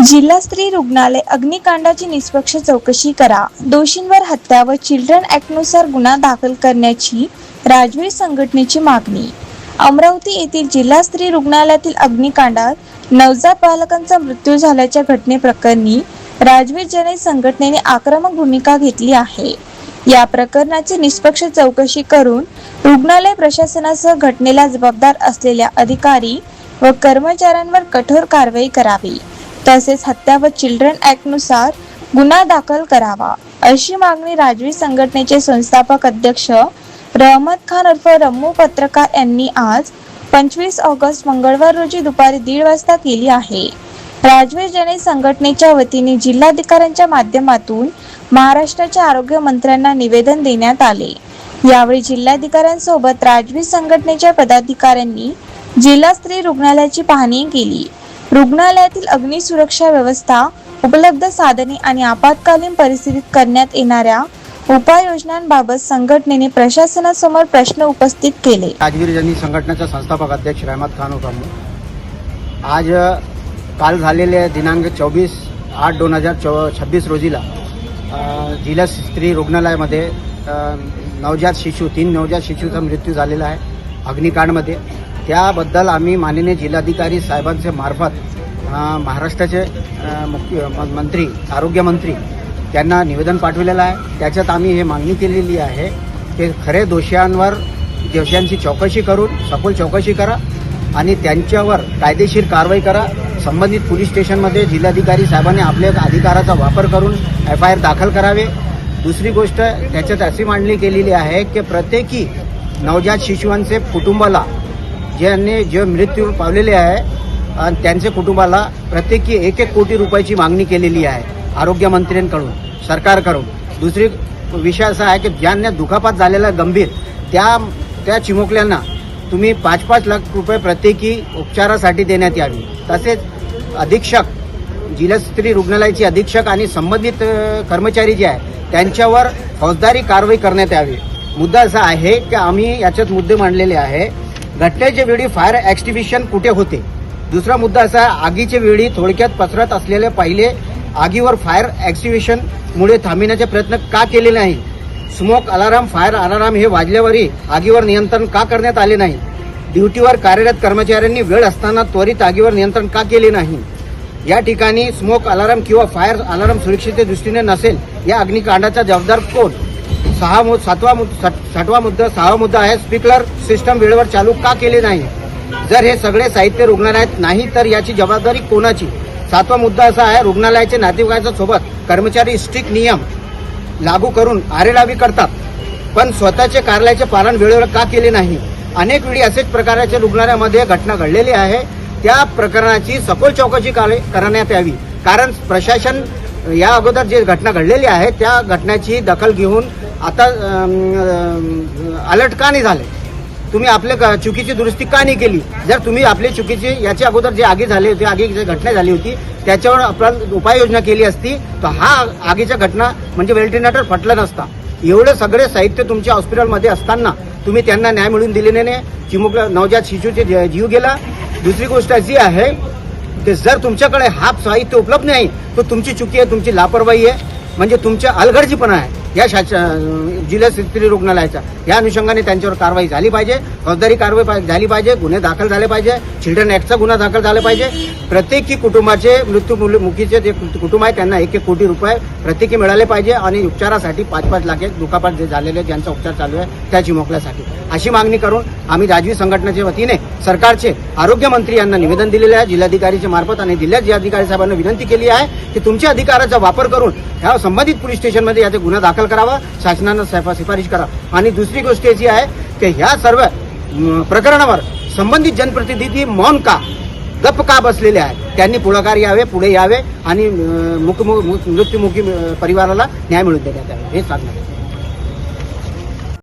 जिल्हा स्त्री रुग्णालय अग्निकांडाची निष्पक्ष चौकशी करा. दोषींवर हत्या व चिल्ड्रन ॲक्टनुसार गुन्हा दाखल करण्याची राजवीर संघटनेची मागणी. अमरावती येथील जिल्हा स्त्री रुग्णालयातील अग्निकांडात नवजात बालकांचा मृत्यू झाल्याच्या घटनेप्रकरणी राजवीर जनहित संघटनेने आक्रमक भूमिका घेतली आहे. या प्रकरणाची निष्पक्ष चौकशी करून रुग्णालय प्रशासनासह घटनेला जबाबदार असलेल्या अधिकारी व कर्मचाऱ्यांवर कठोर कारवाई करावी. तसेच हत्या व चिल्ड्रन ॲक्टनुसार गुन्हा दाखल करावा, अशी मागणी राजवीर संघटनेचे संस्थापक अध्यक्ष रहमत खान उर्फ रम्मू पत्रकार यांनी आज 25 ऑगस्ट मंगळवार रोजी दुपारी 1:30 वाजता केली आहे. राजवीर जनहित संघटनेच्या वतीने जिल्हाधिकाऱ्यांच्या माध्यमातून महाराष्ट्राच्या आरोग्य मंत्र्यांना निवेदन देण्यात आले. यावेळी जिल्हाधिकाऱ्यांसोबत राजवीर संघटनेच्या पदाधिकाऱ्यांनी जिल्हा स्त्री रुग्णालयाची पाहणी केली. रुग्णालयातील अग्निसुरक्षा व्यवस्था, उपलब्ध साधने आणि आपत्कालीन परिस्थितीत करण्यात येणाऱ्या उपाययोजनांबाबत संघटनेने प्रशासनासमोर प्रश्न उपस्थित केले. राजवीर जनहित संघटनेचा संस्थापक अध्यक्ष रहमत खान आज काल झालेले दिनांक 24/8/2026 रोजीला जिल्हा स्त्री रुग्णालयामध्ये 3 नवजात शिशूचा मृत्यू झालेला आहे अग्निकांडमध्ये. त्याबद्दल आम्ही माननीय जिल्हाधिकारी साहेबांचे मार्फत महाराष्ट्राचे मंत्री आरोग्यमंत्री त्यांना निवेदन पाठवलेलं आहे. त्याच्यात आम्ही हे मागणी केलेली आहे की खरे दोषींची चौकशी करून सखोल चौकशी करा आणि त्यांच्यावर कायदेशीर कारवाई करा. संबंधित पोलीस स्टेशनमध्ये जिल्हाधिकारी साहेबांनी आपल्या अधिकाराचा वापर करून FIR दाखल करावे. दुसरी गोष्ट त्याच्यात अशी मांडणी केलेली आहे की प्रत्येकी नवजात शिशुवांचे कुटुंबाला जे मृत्यू पावलेले आहे आणि त्यांच्या कुटुंबाला प्रत्येकी 1-1 कोटी रुपयाची मागणी केलेली आहे आरोग्यमंत्र्यांकडून, सरकारकडून. दुसरी विषय असा आहे की ज्यांना दुखापत झालेला गंभीर त्या चिमुकल्यांना तुम्ही 5-5 लाख रुपये प्रत्येकी उपचारासाठी देण्यात यावी. तसेच अधीक्षक, जिल्हा स्त्री रुग्णालयाचे अधीक्षक आणि संबंधित कर्मचारी जे आहे त्यांच्यावर फौजदारी कारवाई करण्यात यावी. मुद्दा असा आहे की आम्ही याच्यात मुद्दे मांडलेले आहे. घटनेच्या वेळी फायर एक्स्टिंग्विशन कुठे होते. दुसरा मुद्दा असा आहे, आगीच्या वेळी थोडक्यात पसरत असलेले पहिले आगीवर फायर एक्स्टिंग्विशनमुळे थांबविण्याचे प्रयत्न का केले नाही. स्मोक अलार्म, फायर अलार्म हे वाजल्यावरही आगीवर नियंत्रण का करण्यात आले नाही. ड्युटीवर कार्यरत कर्मचाऱ्यांनी वेळ असताना त्वरित आगीवर नियंत्रण का केले नाही. या ठिकाणी स्मोक अलार्म किंवा फायर अलार्म सुरक्षेच्या दृष्टीने नसेल. या अग्निकांडाचा जबाबदार कोण. 6वा मुद्दा आहे, स्प्रिंकलर सिस्टम वेळेवर चालू का केले नाही. जर हे सगळे साहित्य रुग्णालयात नाही तर याची जबाबदारी कोणाची. 7वा मुद्दा असा आहे, रुग्णालयाच्या नातेवाईकांच्या सोबत कर्मचारी स्ट्रिक्ट नियम लागू करून आरेलावी करतात पण स्वतःचे कार्यालयाचे पालन वेळेवर का केले नाही. अनेक वेळी असेच प्रकारच्या रुग्णालयामध्ये घटना घडलेली आहे. त्या प्रकरणाची सखोल चौकशी करण्यात यावी. कारण प्रशासन या अगोदर जे घटना घडलेली आहे त्या घटनेची दखल घेऊन आता अलर्ट का नाही झाले. तुम्ही आपल्या चुकीची दुरुस्ती का नाही केली. जर तुम्ही आपली चुकीची याच्या अगोदर जे आगी झाली होती, आगीची घटना झाली होती त्याच्यावर आपण उपाययोजना केली असती तर हा आगीच्या घटना म्हणजे व्हेंटिलेटर फटलं नसता. एवढे सगळे साहित्य तुमच्या हॉस्पिटलमध्ये असताना तुम्ही त्यांना न्याय मिळवून दिलेले नाही. नवजात शिशूचे जीव गेला. दुसरी गोष्ट अशी आहे की जर तुमच्याकडे हा साहित्य उपलब्ध नाही तर तुमची चुकी आहे, तुमची लापरवाही आहे, म्हणजे तुमच्या अलगर्जीपणा आहे या जिल्हा स्त्री रुग्णालयाचा. या अनुषंगाने त्यांच्यावर कारवाई झाली पाहिजे, फौजदारी कारवाई झाली पाहिजे, गुन्हे दाखल झाले पाहिजे, चिल्ड्रन ॲक्टचा गुन्हा दाखल झाला पाहिजे. प्रत्येकी कुटुंबाचे मृत्यूमुखीचे जे कुटुंब आहे त्यांना 1-1 कोटी रुपये प्रत्येकी मिळाले पाहिजे आणि उपचारासाठी 5-5 लाख दुखापत जे झालेले ज्यांचा उपचार चालू आहे त्या चिमुकल्यासाठी अशी मागणी करून आम्ही राजवीर संघटनेच्या वतीने सरकारचे आरोग्यमंत्री यांना निवेदन दिलेले आहे. जिल्हाधिकारीच्या मार्फत आणि जिल्हाधिकारी साहेबांना विनंती केली आहे की तुमच्या अधिकाराचा वापर करून ह्या संबंधित पोलीस स्टेशनमध्ये याचा गुन्हा दाखल करावा, शासनानं शिफारिश करा. आणि दुसरी गोष्ट अशी आहे की ह्या सर्व प्रकरणावर संबंधित जनप्रतिनिधी मौन का, गप्प का बसलेले आहेत. त्यांनी पुढे यावे आणि मृत्युमुखी परिवाराला न्याय मिळवून देण्यात यावे हे सांगण्यात.